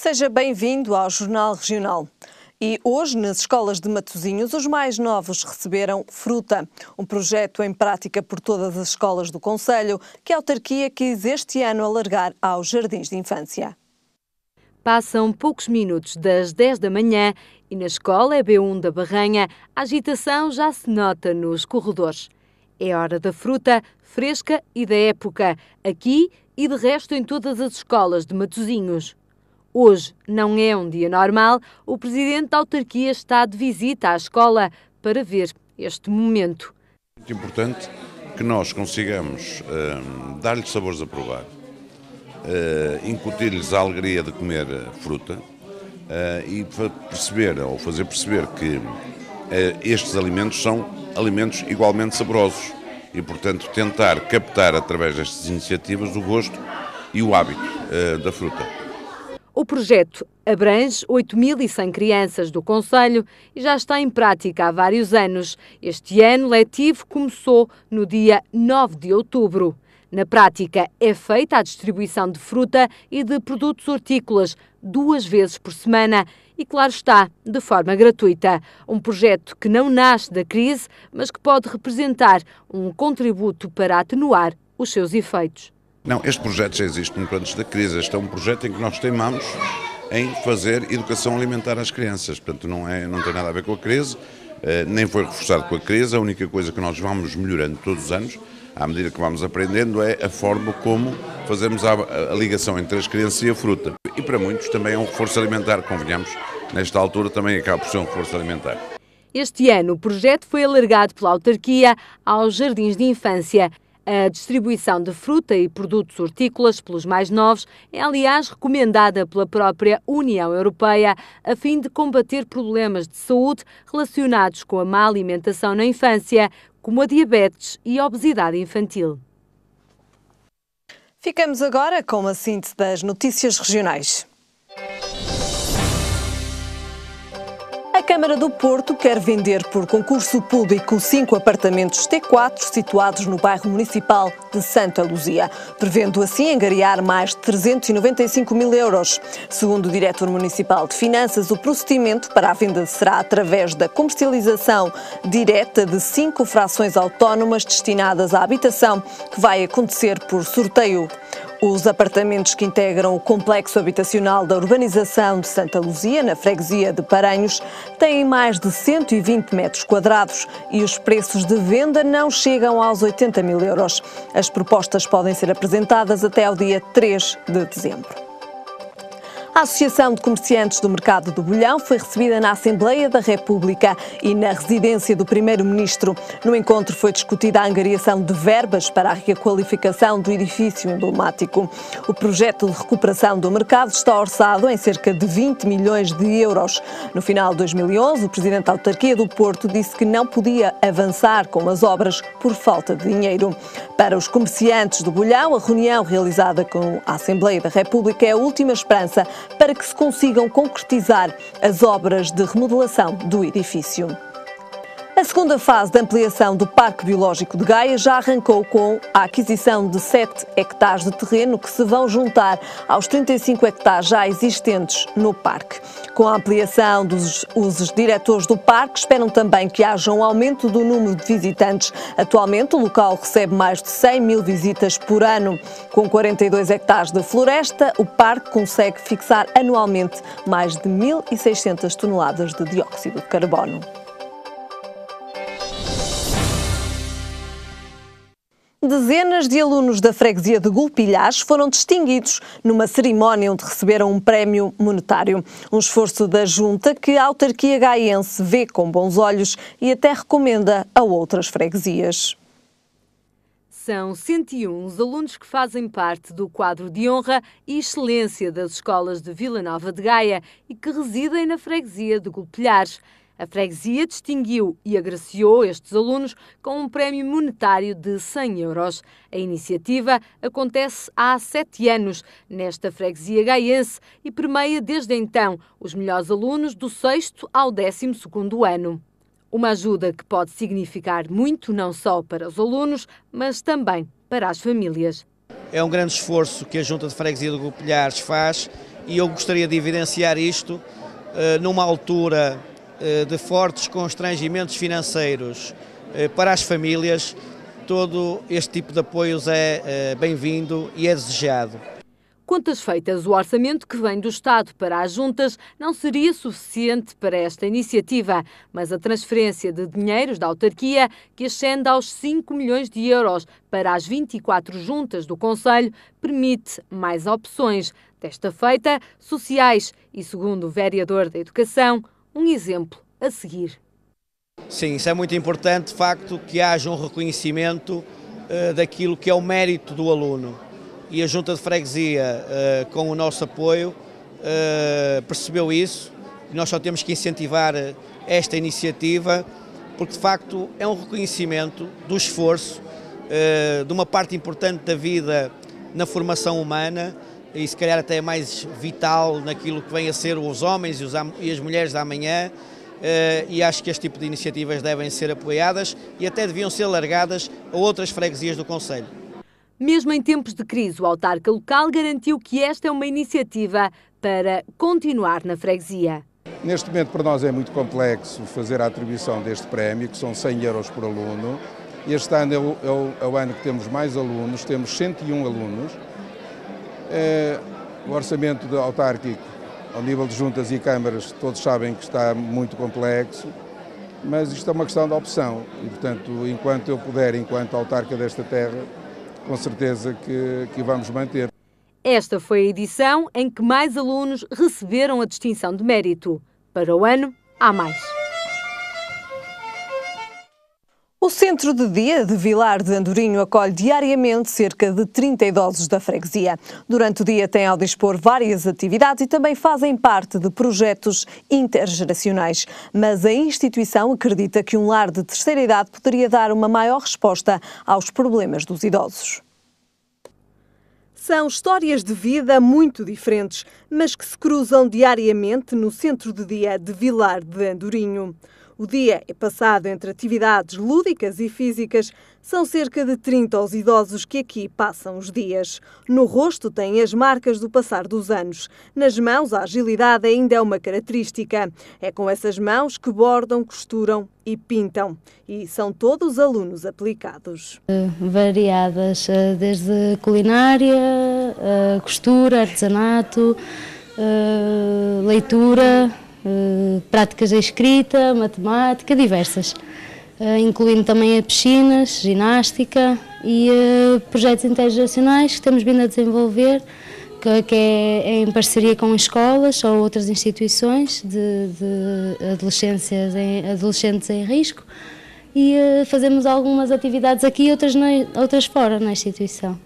Seja bem-vindo ao Jornal Regional. E hoje, nas escolas de Matosinhos, os mais novos receberam Fruta, um projeto em prática por todas as escolas do concelho, que a autarquia quis este ano alargar aos jardins de infância. Passam poucos minutos das 10 da manhã e na escola EB1 da Barranha a agitação já se nota nos corredores. É hora da fruta, fresca e da época, aqui e de resto em todas as escolas de Matosinhos. Hoje não é um dia normal, o presidente da autarquia está de visita à escola para ver este momento. É muito importante que nós consigamos dar-lhes sabores a provar, incutir-lhes a alegria de comer fruta e perceber, ou fazer perceber que estes alimentos são alimentos igualmente saborosos e, portanto, tentar captar através destas iniciativas o gosto e o hábito da fruta. O projeto abrange 8.100 crianças do concelho e já está em prática há vários anos. Este ano letivo começou no dia 9 de outubro. Na prática, é feita a distribuição de fruta e de produtos hortícolas 2 vezes por semana e, claro está, de forma gratuita. Um projeto que não nasce da crise, mas que pode representar um contributo para atenuar os seus efeitos. Não, este projeto já existe muito antes da crise. Este é um projeto em que nós teimamos em fazer educação alimentar às crianças. Portanto, não tem nada a ver com a crise, nem foi reforçado com a crise. A única coisa que nós vamos melhorando todos os anos, à medida que vamos aprendendo, é a forma como fazemos a ligação entre as crianças e a fruta. E para muitos também é um reforço alimentar, convenhamos, nesta altura também acaba por ser um reforço alimentar. Este ano o projeto foi alargado pela autarquia aos jardins de infância. A distribuição de fruta e produtos hortícolas pelos mais novos é, aliás, recomendada pela própria União Europeia a fim de combater problemas de saúde relacionados com a má alimentação na infância, como a diabetes e a obesidade infantil. Ficamos agora com a síntese das notícias regionais. A Câmara do Porto quer vender por concurso público 5 apartamentos T4 situados no bairro municipal de Santa Luzia, prevendo assim angariar mais de 395 mil euros. Segundo o diretor municipal de Finanças, o procedimento para a venda será através da comercialização direta de 5 frações autónomas destinadas à habitação, que vai acontecer por sorteio. Os apartamentos que integram o complexo habitacional da urbanização de Santa Luzia, na freguesia de Paranhos, têm mais de 120 metros quadrados e os preços de venda não chegam aos 80 mil euros. As propostas podem ser apresentadas até ao dia 3 de dezembro. A Associação de Comerciantes do Mercado do Bolhão foi recebida na Assembleia da República e na residência do Primeiro-Ministro. No encontro foi discutida a angariação de verbas para a requalificação do edifício emblemático. O projeto de recuperação do mercado está orçado em cerca de 20 milhões de euros. No final de 2011, o Presidente da Autarquia do Porto disse que não podia avançar com as obras por falta de dinheiro. Para os comerciantes do Bolhão, a reunião realizada com a Assembleia da República é a última esperança para que se consigam concretizar as obras de remodelação do edifício. A segunda fase da ampliação do Parque Biológico de Gaia já arrancou com a aquisição de 7 hectares de terreno que se vão juntar aos 35 hectares já existentes no parque. Com a ampliação os diretores do parque esperam também que haja um aumento do número de visitantes. Atualmente o local recebe mais de 100 mil visitas por ano. Com 42 hectares de floresta, o parque consegue fixar anualmente mais de 1.600 toneladas de dióxido de carbono. Dezenas de alunos da freguesia de Golpilhas foram distinguidos numa cerimónia onde receberam um prémio monetário. Um esforço da junta que a autarquia gaiense vê com bons olhos e até recomenda a outras freguesias. São 101 os alunos que fazem parte do quadro de honra e excelência das escolas de Vila Nova de Gaia e que residem na freguesia de Golpilhas. A freguesia distinguiu e agraciou estes alunos com um prémio monetário de 100 euros. A iniciativa acontece há 7 anos nesta freguesia gaiense e permeia desde então os melhores alunos do 6º ao 12º ano. Uma ajuda que pode significar muito não só para os alunos, mas também para as famílias. É um grande esforço que a Junta de Freguesia de Golpilhas faz e eu gostaria de evidenciar isto numa altura de fortes constrangimentos financeiros para as famílias. Todo este tipo de apoios é bem-vindo e é desejado. Contas feitas, o orçamento que vem do Estado para as juntas não seria suficiente para esta iniciativa, mas a transferência de dinheiros da autarquia, que ascende aos 5 milhões de euros para as 24 juntas do concelho, permite mais opções, desta feita sociais e, segundo o vereador da Educação, um exemplo a seguir. Sim, isso é muito importante, de facto, que haja um reconhecimento daquilo que é o mérito do aluno. E a Junta de Freguesia, com o nosso apoio, percebeu isso. Nós só temos que incentivar esta iniciativa, porque de facto é um reconhecimento do esforço, de uma parte importante da vida na formação humana, e se calhar até mais vital naquilo que vem a ser os homens e as mulheres da amanhã, e acho que este tipo de iniciativas devem ser apoiadas e até deviam ser alargadas a outras freguesias do concelho. Mesmo em tempos de crise, o autarca local garantiu que esta é uma iniciativa para continuar na freguesia. Neste momento para nós é muito complexo fazer a atribuição deste prémio, que são 100 euros por aluno. Este ano é o ano que temos mais alunos, temos 101 alunos. O orçamento autárquico, ao nível de juntas e câmaras, todos sabem que está muito complexo, mas isto é uma questão de opção e, portanto, enquanto eu puder, enquanto autarca desta terra, com certeza que vamos manter. Esta foi a edição em que mais alunos receberam a distinção de mérito. Para o ano, há mais. O Centro de Dia de Vilar de Andorinho acolhe diariamente cerca de 30 idosos da freguesia. Durante o dia têm ao dispor várias atividades e também fazem parte de projetos intergeracionais. Mas a instituição acredita que um lar de terceira idade poderia dar uma maior resposta aos problemas dos idosos. São histórias de vida muito diferentes, mas que se cruzam diariamente no Centro de Dia de Vilar de Andorinho. O dia é passado entre atividades lúdicas e físicas. São cerca de 30 os idosos que aqui passam os dias. No rosto têm as marcas do passar dos anos. Nas mãos, a agilidade ainda é uma característica. É com essas mãos que bordam, costuram e pintam. E são todos alunos aplicados. Variadas, desde culinária, costura, artesanato, leitura, práticas de escrita, matemática, diversas, incluindo também a piscinas, ginástica e projetos intergeracionais que temos vindo a desenvolver, que é em parceria com escolas ou outras instituições de adolescentes em risco, e fazemos algumas atividades aqui e outras fora na instituição.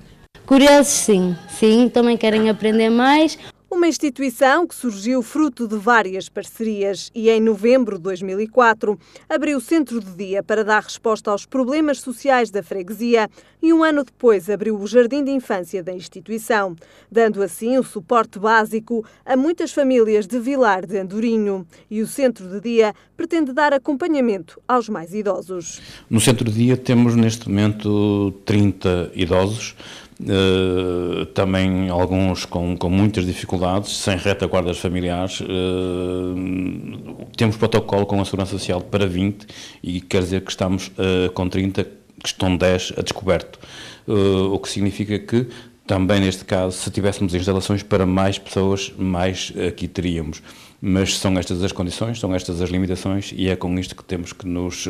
Curiosos, sim, também querem aprender mais. Uma instituição que surgiu fruto de várias parcerias e em novembro de 2004 abriu o Centro de Dia para dar resposta aos problemas sociais da freguesia e um ano depois abriu o Jardim de Infância da instituição, dando assim o suporte básico a muitas famílias de Vilar de Andorinho. E o Centro de Dia pretende dar acompanhamento aos mais idosos. No Centro de Dia temos neste momento 30 idosos, também alguns com muitas dificuldades, sem retaguardas familiares. Temos protocolo com a Segurança Social para 20 e quer dizer que estamos com 30, que estão 10 a descoberto, o que significa que também neste caso, se tivéssemos instalações para mais pessoas, mais aqui teríamos. Mas são estas as condições, são estas as limitações e é com isto que temos que nos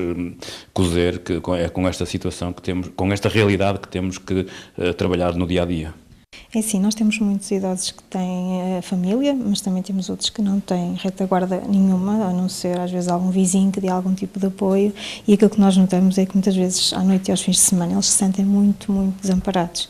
cozer, é com esta situação que temos, com esta realidade que temos que trabalhar no dia-a-dia. É sim, nós temos muitos idosos que têm família, mas também temos outros que não têm retaguarda nenhuma, a não ser às vezes algum vizinho que dê algum tipo de apoio, e aquilo que nós notamos é que muitas vezes à noite e aos fins de semana eles se sentem muito desamparados.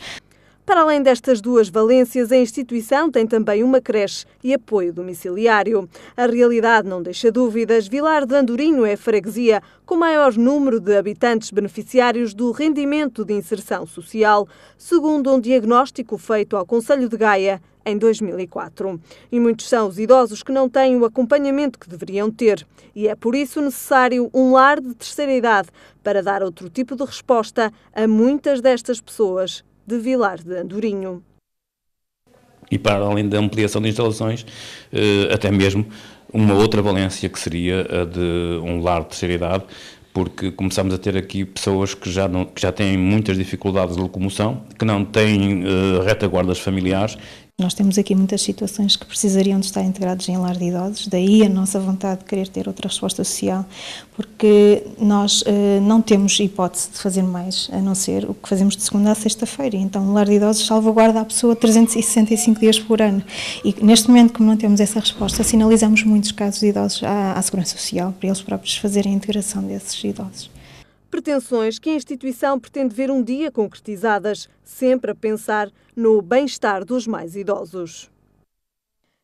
Para além destas duas valências, a instituição tem também uma creche e apoio domiciliário. A realidade não deixa dúvidas. Vilar de Andorinho é a freguesia com maior número de habitantes beneficiários do rendimento de inserção social, segundo um diagnóstico feito ao Concelho de Gaia em 2004. E muitos são os idosos que não têm o acompanhamento que deveriam ter. E é por isso necessário um lar de terceira idade para dar outro tipo de resposta a muitas destas pessoas de Vilar de Andorinho. e para além da ampliação de instalações, até mesmo uma outra valência que seria a de um lar de terceira idade, porque começamos a ter aqui pessoas que já têm muitas dificuldades de locomoção, que não têm retaguardas familiares. Nós temos aqui muitas situações que precisariam de estar integrados em lar de idosos, daí a nossa vontade de querer ter outra resposta social, porque nós não temos hipótese de fazer mais, a não ser o que fazemos de segunda a sexta-feira. Então, o lar de idosos salvaguarda a pessoa 365 dias por ano. E neste momento, como não temos essa resposta, sinalizamos muitos casos de idosos à Segurança Social, para eles próprios fazerem a integração desses idosos. Pretensões que a instituição pretende ver um dia concretizadas, sempre a pensar no bem-estar dos mais idosos.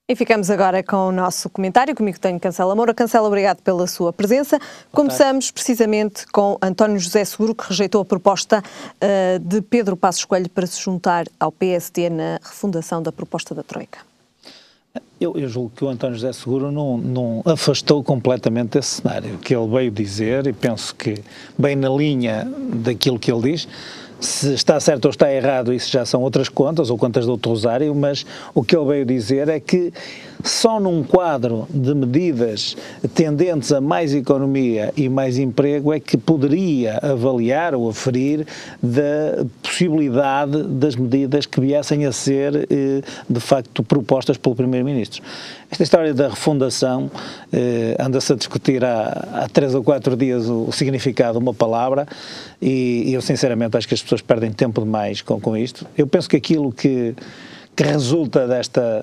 E ficamos agora com o nosso comentário. Comigo tenho Cancela Moura. Cancela, obrigado pela sua presença. Começamos precisamente com António José Seguro, que rejeitou a proposta de Pedro Passos Coelho para se juntar ao PSD na refundação da proposta da Troika. Eu julgo que o António José Seguro não afastou completamente esse cenário que ele veio dizer, e penso que bem na linha daquilo que ele diz. Se está certo ou está errado, isso já são outras contas, ou contas do Dr. Rosário, mas o que ele veio dizer é que só num quadro de medidas tendentes a mais economia e mais emprego é que poderia avaliar ou aferir da possibilidade das medidas que viessem a ser, de facto, propostas pelo Primeiro-Ministro. Esta história da refundação, anda-se a discutir há 3 ou 4 dias o significado de uma palavra, e eu sinceramente acho que as pessoas perdem tempo demais com isto. Eu penso que aquilo que resulta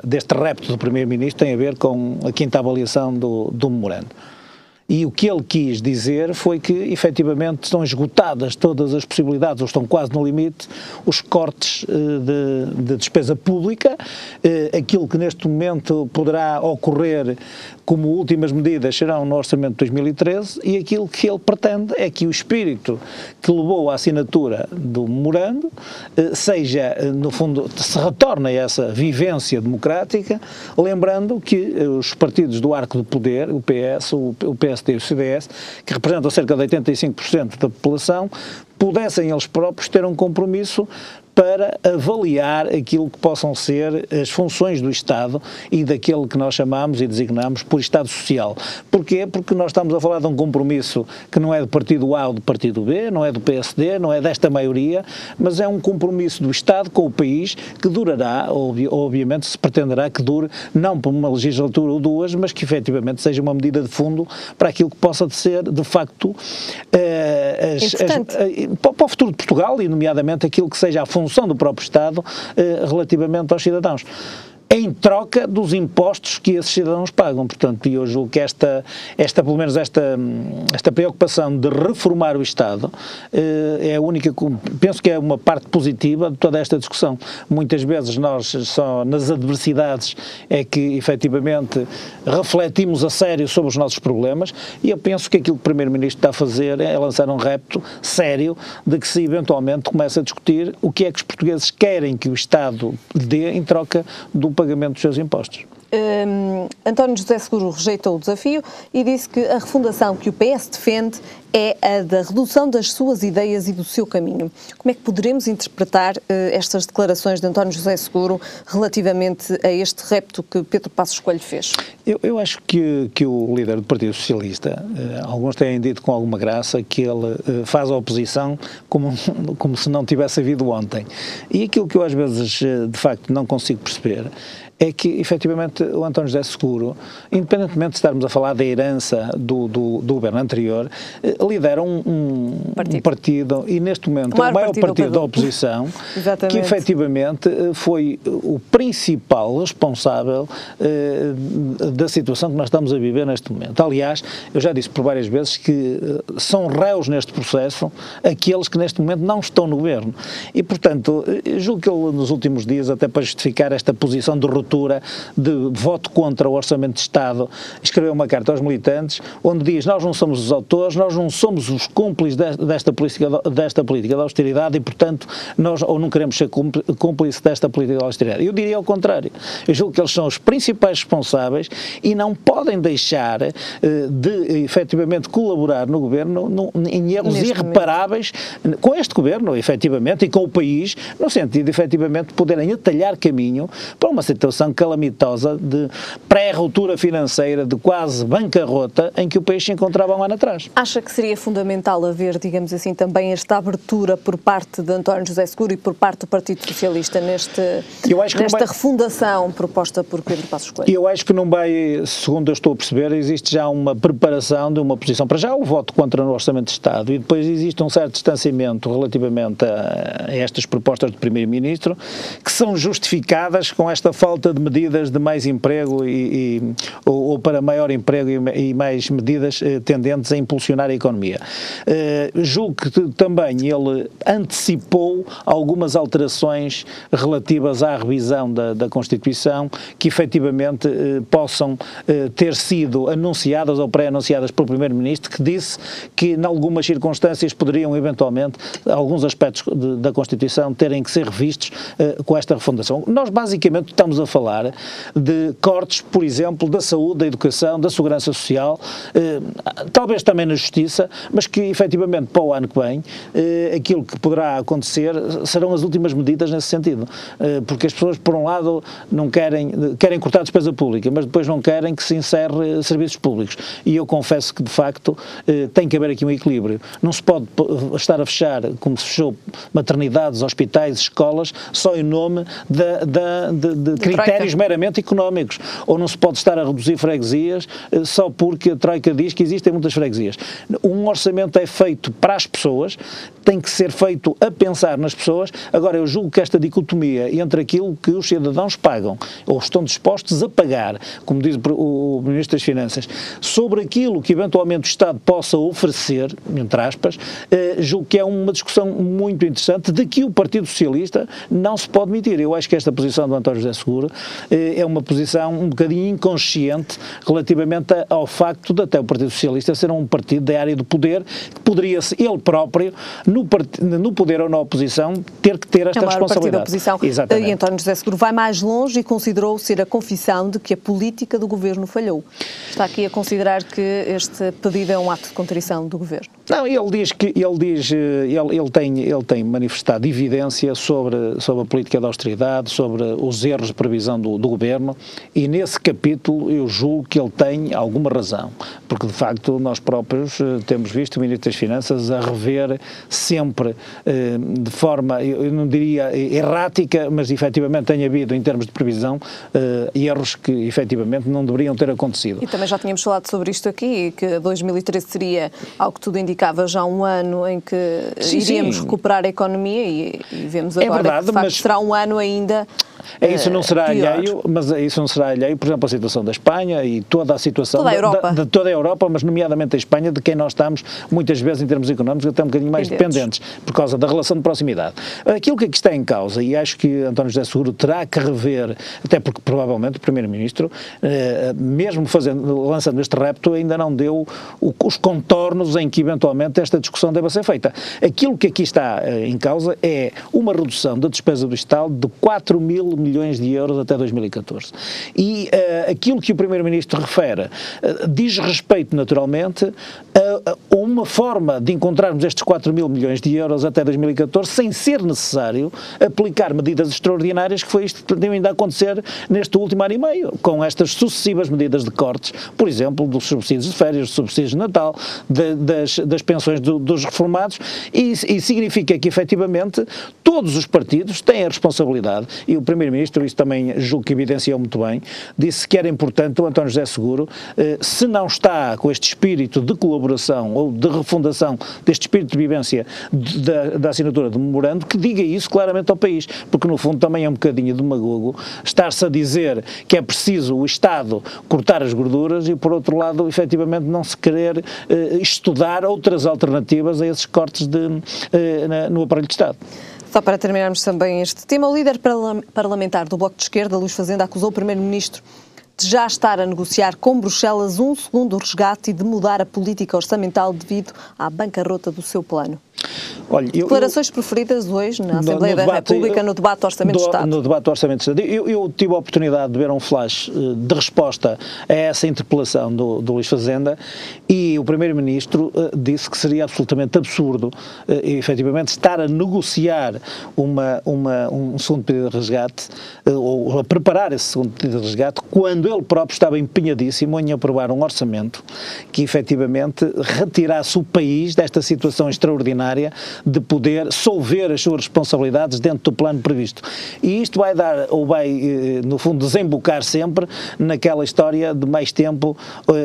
deste repto do Primeiro-Ministro tem a ver com a quinta avaliação do memorando. E o que ele quis dizer foi que, efetivamente, estão esgotadas todas as possibilidades, ou estão quase no limite, os cortes de despesa pública. Aquilo que neste momento poderá ocorrer como últimas medidas serão no Orçamento de 2013, e aquilo que ele pretende é que o espírito que levou à assinatura do memorando seja, no fundo, se retorne a essa vivência democrática, lembrando que os partidos do arco do poder, o PS, o PSD e o CDS, que representam cerca de 85% da população, pudessem eles próprios ter um compromisso para avaliar aquilo que possam ser as funções do Estado e daquele que nós chamamos e designamos por Estado Social. Porquê? Porque nós estamos a falar de um compromisso que não é do partido A ou do partido B, não é do PSD, não é desta maioria, mas é um compromisso do Estado com o país que durará, obviamente se pretenderá que dure, não por uma legislatura ou duas, mas que efetivamente seja uma medida de fundo para aquilo que possa ser, de facto, para o futuro de Portugal, e nomeadamente aquilo que seja a função do próprio Estado relativamente aos cidadãos, em troca dos impostos que esses cidadãos pagam. Portanto, eu julgo que pelo menos esta preocupação de reformar o Estado é a única, penso que é uma parte positiva de toda esta discussão. Muitas vezes nós só nas adversidades é que efetivamente refletimos a sério sobre os nossos problemas, e eu penso que aquilo que o Primeiro-Ministro está a fazer é lançar um repto sério de que se eventualmente comece a discutir o que é que os portugueses querem que o Estado dê em troca do pagamento dos seus impostos. António José Seguro rejeitou o desafio e disse que a refundação que o PS defende é a da redução das suas ideias e do seu caminho. Como é que poderemos interpretar estas declarações de António José Seguro relativamente a este repto que Pedro Passos Coelho fez? Eu acho que o líder do Partido Socialista, alguns têm dito com alguma graça que ele faz a oposição como se não tivesse havido ontem. E aquilo que eu às vezes de facto não consigo perceber é que, efetivamente, o António José Seguro, independentemente de estarmos a falar da herança do governo anterior, lidera um partido, e neste momento o maior partido da oposição, que efetivamente foi o principal responsável da situação que nós estamos a viver neste momento. Aliás, eu já disse por várias vezes que são réus neste processo aqueles que neste momento não estão no governo. E, portanto, julgo que ele nos últimos dias, até para justificar esta posição de ruptura, de voto contra o Orçamento de Estado, escreveu uma carta aos militantes onde diz: nós não somos os autores, nós não não somos os cúmplices desta política de austeridade e, portanto, nós ou não queremos ser cúmplices desta política de austeridade. Eu diria ao contrário. Eu julgo que eles são os principais responsáveis e não podem deixar de, efetivamente, colaborar no governo em erros irreparáveis com este governo, efetivamente, e com o país, no sentido, efetivamente, de poderem atalhar caminho para uma situação calamitosa de pré-ruptura financeira, de quase bancarrota, em que o país se encontrava um ano atrás. Acha que seria fundamental haver, digamos assim, também esta abertura por parte de António José Seguro e por parte do Partido Socialista nesta refundação proposta por Pedro Passos Coelho? Eu acho que não vai, segundo eu estou a perceber, existe já uma preparação de uma posição. Para já o voto contra no Orçamento de Estado e depois existe um certo distanciamento relativamente a estas propostas do Primeiro-Ministro que são justificadas com esta falta de medidas de mais emprego ou para maior emprego e mais medidas tendentes a impulsionar a economia. Julgo que também ele antecipou algumas alterações relativas à revisão da Constituição que efetivamente possam ter sido anunciadas ou pré-anunciadas pelo Primeiro-Ministro, que disse que em algumas circunstâncias poderiam eventualmente alguns aspectos da Constituição terem que ser revistos com esta refundação. Nós basicamente estamos a falar de cortes, por exemplo, da saúde, da educação, da segurança social, talvez também na justiça, mas que efetivamente para o ano que vem aquilo que poderá acontecer serão as últimas medidas nesse sentido, porque as pessoas por um lado não querem cortar a despesa pública, mas depois não querem que se encerre serviços públicos e eu confesso que de facto tem que haver aqui um equilíbrio. Não se pode estar a fechar, como se fechou, maternidades, hospitais, escolas, só em nome de critérios meramente económicos, ou não se pode estar a reduzir freguesias só porque a Troika diz que existem muitas freguesias. Um orçamento é feito para as pessoas, tem que ser feito a pensar nas pessoas. Agora, eu julgo que esta dicotomia entre aquilo que os cidadãos pagam ou estão dispostos a pagar, como diz o Ministro das Finanças, sobre aquilo que eventualmente o Estado possa oferecer, entre aspas, julgo que é uma discussão muito interessante de que o Partido Socialista não se pode mentir. Eu acho que esta posição do António José Seguro é uma posição um bocadinho inconsciente relativamente ao facto de até o Partido Socialista ser um partido da área do poder, que poderia ele próprio, no poder ou na oposição, ter que ter esta responsabilidade. Oposição. E António José Seguro vai mais longe e considerou ser a confissão de que a política do governo falhou. Está aqui a considerar que este pedido é um ato de contrição do governo? Não, ele tem manifestado evidência sobre a política de austeridade, sobre os erros de previsão do governo, e nesse capítulo eu julgo que ele tem alguma razão, porque de facto nós próprios temos visto o Ministro das Finanças a rever sempre de forma, eu não diria errática, mas efetivamente tem havido em termos de previsão erros que efetivamente não deveriam ter acontecido. E também já tínhamos falado sobre isto aqui, que 2013 seria, ao que tudo indicava, já um ano em que iríamos recuperar a economia e vemos agora verdade, que de facto será um ano ainda isso não será alheio, mas isso não será alheio, por exemplo, a situação da Espanha e toda a situação de toda a Europa, mas nomeadamente a Espanha, de quem nós estamos muitas vezes em termos económicos até um bocadinho mais dependentes, por causa da relação de proximidade. Aquilo que aqui está em causa, e acho que António José Seguro terá que rever, até porque provavelmente o Primeiro-Ministro, mesmo lançando este repto, ainda não deu os contornos em que eventualmente esta discussão deva ser feita. Aquilo que aqui está em causa é uma redução da despesa do Estado de 4 mil milhões de euros até 2014. E aquilo que o Primeiro-Ministro refere diz respeito, naturalmente, a uma forma de encontrarmos estes 4 mil milhões de euros até 2014 sem ser necessário aplicar medidas extraordinárias, que foi isto que tem ainda a acontecer neste último ano e meio, com estas sucessivas medidas de cortes, por exemplo, dos subsídios de férias, dos subsídios de Natal, das pensões dos reformados, e significa que, efetivamente, todos os partidos têm a responsabilidade, e o Primeiro-Ministro, isso também julgo que evidenciou muito bem, disse que era importante o António José Seguro, se não está com este espírito de colaboração ou de refundação, deste espírito de vivência da assinatura do memorando, que diga isso claramente ao país, porque no fundo também é um bocadinho demagogo estar-se a dizer que é preciso o Estado cortar as gorduras e por outro lado, efetivamente, não se querer estudar outras alternativas a esses cortes no aparelho de Estado. Só para terminarmos também este tema, o líder parlamentar do Bloco de Esquerda, Luís Fazenda, acusou o Primeiro-Ministro de já estar a negociar com Bruxelas um segundo resgate e de mudar a política orçamental devido à bancarrota do seu plano. Olha, declarações preferidas hoje na Assembleia da República no debate do Orçamento de Estado. No debate do Orçamento de Estado. Eu tive a oportunidade de ver um flash de resposta a essa interpelação do Luís Fazenda e o Primeiro-Ministro disse que seria absolutamente absurdo, efetivamente, estar a negociar um segundo pedido de resgate ou a preparar esse segundo pedido de resgate quando ele próprio estava empenhadíssimo em aprovar um orçamento que efetivamente retirasse o país desta situação extraordinária de poder solver as suas responsabilidades dentro do plano previsto. E isto vai dar, ou vai, no fundo, desembocar sempre naquela história de mais tempo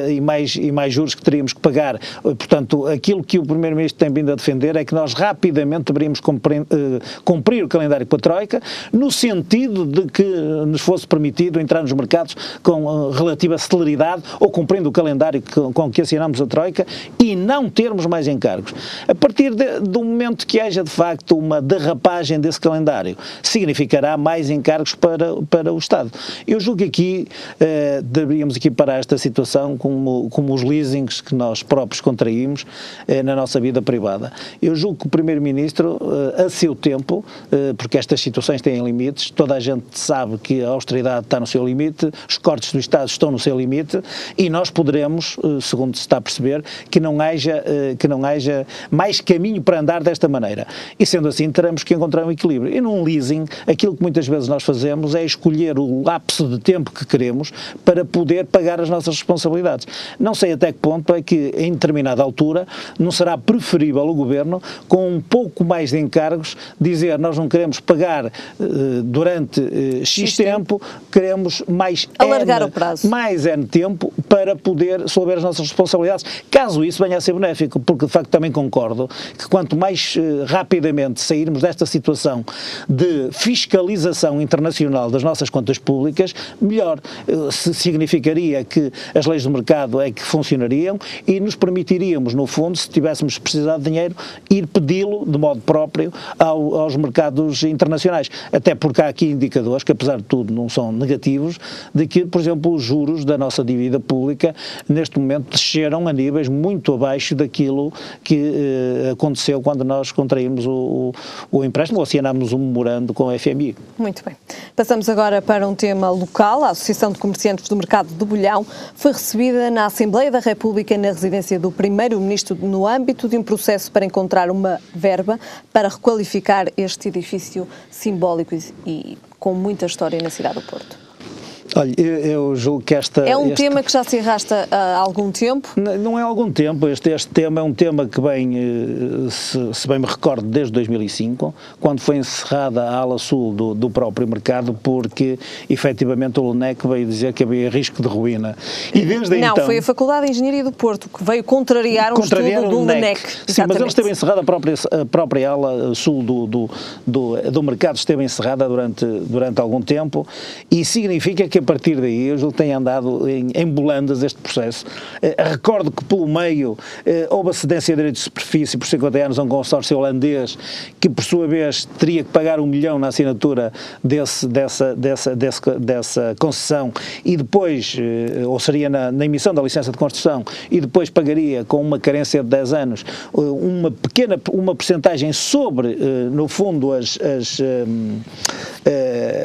e mais juros que teríamos que pagar. Portanto, aquilo que o Primeiro-Ministro tem vindo a defender é que nós rapidamente deveríamos cumprir o calendário com a Troika, no sentido de que nos fosse permitido entrar nos mercados com relativa celeridade ou cumprindo o calendário com que assinamos a Troika e não termos mais encargos. A partir do momento que haja de facto uma derrapagem desse calendário, significará mais encargos para o Estado. Eu julgo que aqui deveríamos equiparar esta situação como os leasings que nós próprios contraímos na nossa vida privada. Eu julgo que o Primeiro-Ministro, a seu tempo, porque estas situações têm limites, toda a gente sabe que a austeridade está no seu limite, os cortes do Estado estão no seu limite e nós poderemos, segundo se está a perceber, que não haja mais caminho para andar desta maneira. E sendo assim, teremos que encontrar um equilíbrio. E num leasing, aquilo que muitas vezes nós fazemos é escolher o lapso de tempo que queremos para poder pagar as nossas responsabilidades. Não sei até que ponto é que, em determinada altura, não será preferível o Governo, com um pouco mais de encargos, dizer nós não queremos pagar durante X tempo, queremos alargar o prazo. Mais N tempo para poder solver as nossas responsabilidades, caso isso venha a ser benéfico, porque de facto também concordo que quanto mais rapidamente sairmos desta situação de fiscalização internacional das nossas contas públicas, melhor. Significaria que as leis do mercado é que funcionariam e nos permitiríamos, no fundo, se tivéssemos precisado de dinheiro, ir pedi-lo de modo próprio aos mercados internacionais. Até porque há aqui indicadores que, apesar de tudo, não são negativos, de que, por exemplo, os juros da nossa dívida pública, neste momento, desceram a níveis muito abaixo daquilo que aconteceu quando nós contraímos o empréstimo ou assinámos um memorando com a FMI. Muito bem. Passamos agora para um tema local. A Associação de Comerciantes do Mercado do Bolhão foi recebida na Assembleia da República na residência do Primeiro-Ministro no âmbito de um processo para encontrar uma verba para requalificar este edifício simbólico e com muita história na cidade do Porto. Olha, eu julgo que é um tema que já se arrasta há algum tempo? Não é há algum tempo. Este tema é um tema que vem, se bem me recordo, desde 2005, quando foi encerrada a ala sul do próprio mercado, porque efetivamente o LNEC veio dizer que havia risco de ruína. E desde não, então, foi a Faculdade de Engenharia do Porto que veio contrariar um estudo do LNEC. Sim, mas ele esteve encerrado, a própria ala sul do mercado esteve encerrada durante algum tempo e significa que a partir daí eu tenho andado em bolandas este processo. Recordo que pelo meio houve a cedência de direitos de superfície por 50 anos a um consórcio holandês que por sua vez teria que pagar 1 milhão na assinatura dessa concessão e depois, ou seria na emissão da licença de construção e depois pagaria com uma carência de 10 anos uma percentagem sobre, no fundo,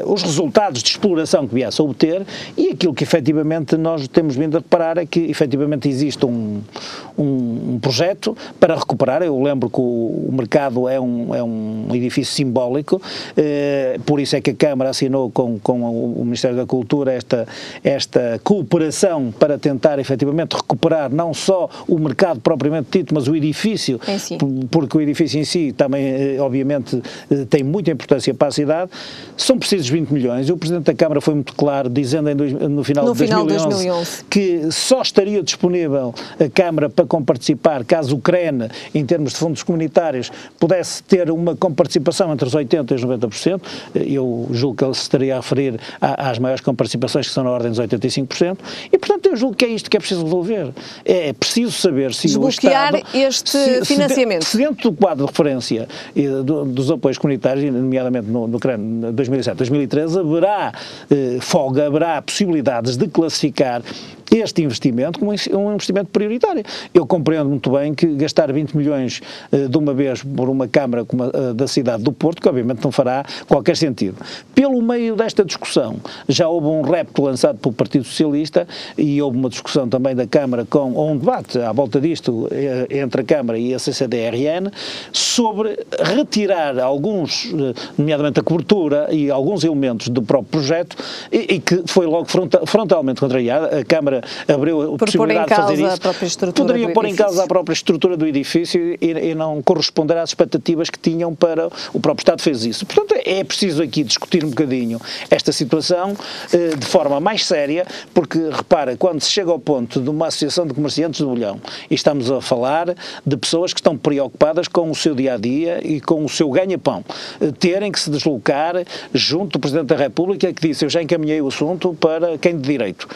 os resultados de exploração que viesse a obter, e aquilo que efetivamente nós temos vindo a reparar é que efetivamente existe um projeto para recuperar. Eu lembro que o mercado é um edifício simbólico, por isso é que a Câmara assinou com o Ministério da Cultura esta cooperação para tentar efetivamente recuperar não só o mercado propriamente dito, mas o edifício, porque o edifício em si também obviamente tem muita importância para a cidade. São precisos 20 milhões, e o Presidente da Câmara foi muito claro, dizendo no final de 2011 que só estaria disponível a Câmara para comparticipar caso o CREN, em termos de fundos comunitários, pudesse ter uma comparticipação entre os 80% e os 90%. Eu julgo que ele se estaria a referir às maiores comparticipações, que são na ordem dos 85%, e portanto eu julgo que é isto que é preciso resolver. É preciso saber se desbloquear o Estado, este financiamento. Se dentro do quadro de referência dos apoios comunitários, nomeadamente no CREN 2007, 2013 haverá folga, haverá possibilidades de classificar este investimento como um investimento prioritário. Eu compreendo muito bem que gastar 20 milhões de uma vez por uma Câmara da cidade do Porto, que obviamente não fará qualquer sentido. Pelo meio desta discussão, já houve um repto lançado pelo Partido Socialista e houve uma discussão também da Câmara, ou um debate à volta disto entre a Câmara e a CCDRN, sobre retirar alguns, nomeadamente a cobertura e alguns elementos do próprio projeto, e que foi logo frontalmente contrariada. A Câmara abriu a possibilidade de fazer isso, poderia pôr em causa a própria estrutura do edifício e não corresponder às expectativas que tinham para o próprio Estado fez isso. Portanto, é preciso aqui discutir um bocadinho esta situação de forma mais séria, porque, repara, quando se chega ao ponto de uma associação de comerciantes do Bolhão, e estamos a falar de pessoas que estão preocupadas com o seu dia-a-dia e com o seu ganha-pão, terem que se deslocar junto do Presidente da República, que disse: eu já encaminhei o assunto para quem de direito,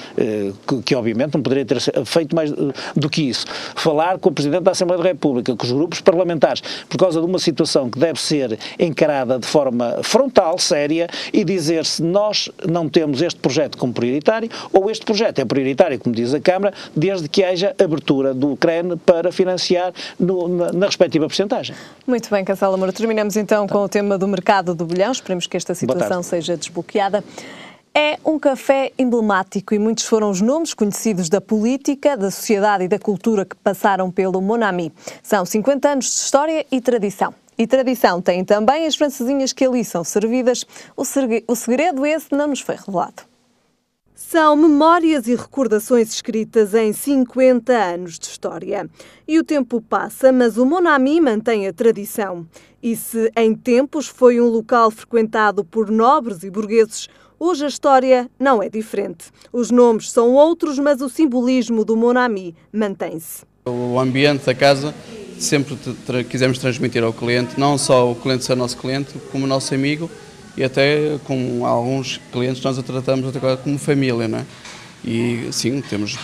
que obviamente não poderia ter feito mais do que isso. Falar com o Presidente da Assembleia da República, com os grupos parlamentares, por causa de uma situação que deve ser encarada de forma frontal, séria, e dizer se nós não temos este projeto como prioritário, ou este projeto é prioritário, como diz a Câmara, desde que haja abertura do CREN para financiar na respectiva percentagem. Muito bem, Cancela Moura. Terminamos então com o tema do mercado do Bolhão. Esperemos que esta situação seja desbloqueada. É um café emblemático e muitos foram os nomes conhecidos da política, da sociedade e da cultura que passaram pelo Mon Ami. São 50 anos de história e tradição. E tradição têm também as francesinhas que ali são servidas. O segredo esse não nos foi revelado. São memórias e recordações escritas em 50 anos de história. E o tempo passa, mas o Mon Ami mantém a tradição. E se em tempos foi um local frequentado por nobres e burgueses, hoje a história não é diferente. Os nomes são outros, mas o simbolismo do Mon Ami mantém-se. O ambiente da casa sempre quisemos transmitir ao cliente, não só o cliente ser nosso cliente, como nosso amigo, e até com alguns clientes nós a tratamos até como família, não é? E sim, temos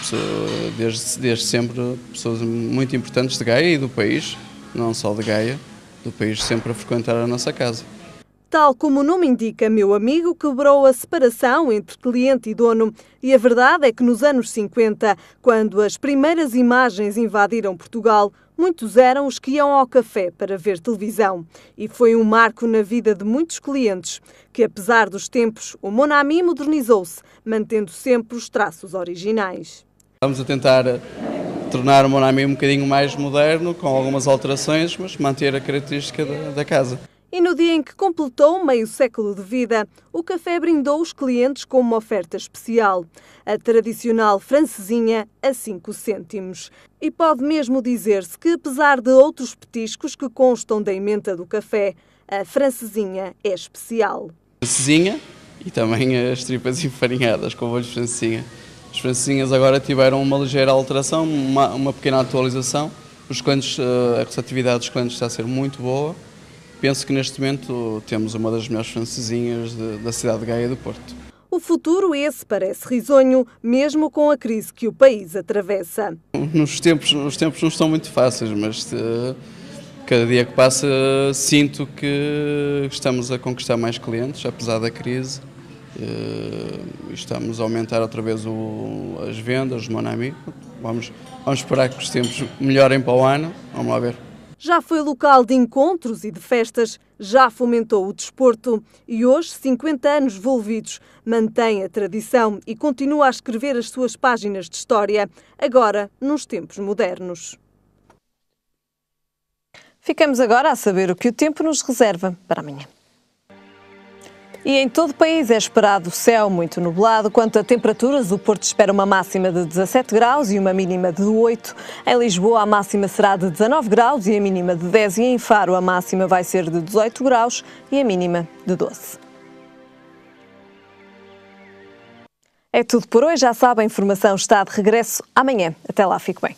desde sempre pessoas muito importantes de Gaia e do país, não só de Gaia, do país, sempre a frequentar a nossa casa. Tal como o nome indica, meu amigo quebrou a separação entre cliente e dono. E a verdade é que nos anos 50, quando as primeiras imagens invadiram Portugal, muitos eram os que iam ao café para ver televisão. E foi um marco na vida de muitos clientes, que apesar dos tempos, o Mon Ami modernizou-se, mantendo sempre os traços originais. Estamos a tentar tornar o Mon Ami um bocadinho mais moderno, com algumas alterações, mas manter a característica da casa. E no dia em que completou meio século de vida, o café brindou os clientes com uma oferta especial, a tradicional francesinha a 5 cêntimos. E pode mesmo dizer-se que, apesar de outros petiscos que constam da ementa do café, a francesinha é especial. Francesinha e também as tripas enfarinhadas com molho de francesinha. As francesinhas agora tiveram uma ligeira alteração, uma pequena atualização. Os clientes, a receptividade dos clientes está a ser muito boa. Penso que neste momento temos uma das melhores francesinhas da cidade de Gaia do Porto. O futuro esse parece risonho, mesmo com a crise que o país atravessa. Os tempos não estão muito fáceis, mas cada dia que passa sinto que estamos a conquistar mais clientes, apesar da crise. Estamos a aumentar outra vez as vendas, o Mon Ami. Vamos esperar que os tempos melhorem para o ano. Vamos lá ver. Já foi local de encontros e de festas, já fomentou o desporto e hoje, 50 anos envolvidos, mantém a tradição e continua a escrever as suas páginas de história, agora nos tempos modernos. Ficamos agora a saber o que o tempo nos reserva para amanhã. E em todo o país é esperado céu muito nublado. Quanto a temperaturas, o Porto espera uma máxima de 17 graus e uma mínima de 8. Em Lisboa, a máxima será de 19 graus e a mínima de 10. E em Faro, a máxima vai ser de 18 graus e a mínima de 12. É tudo por hoje. Já sabe, a informação está de regresso amanhã. Até lá, fique bem.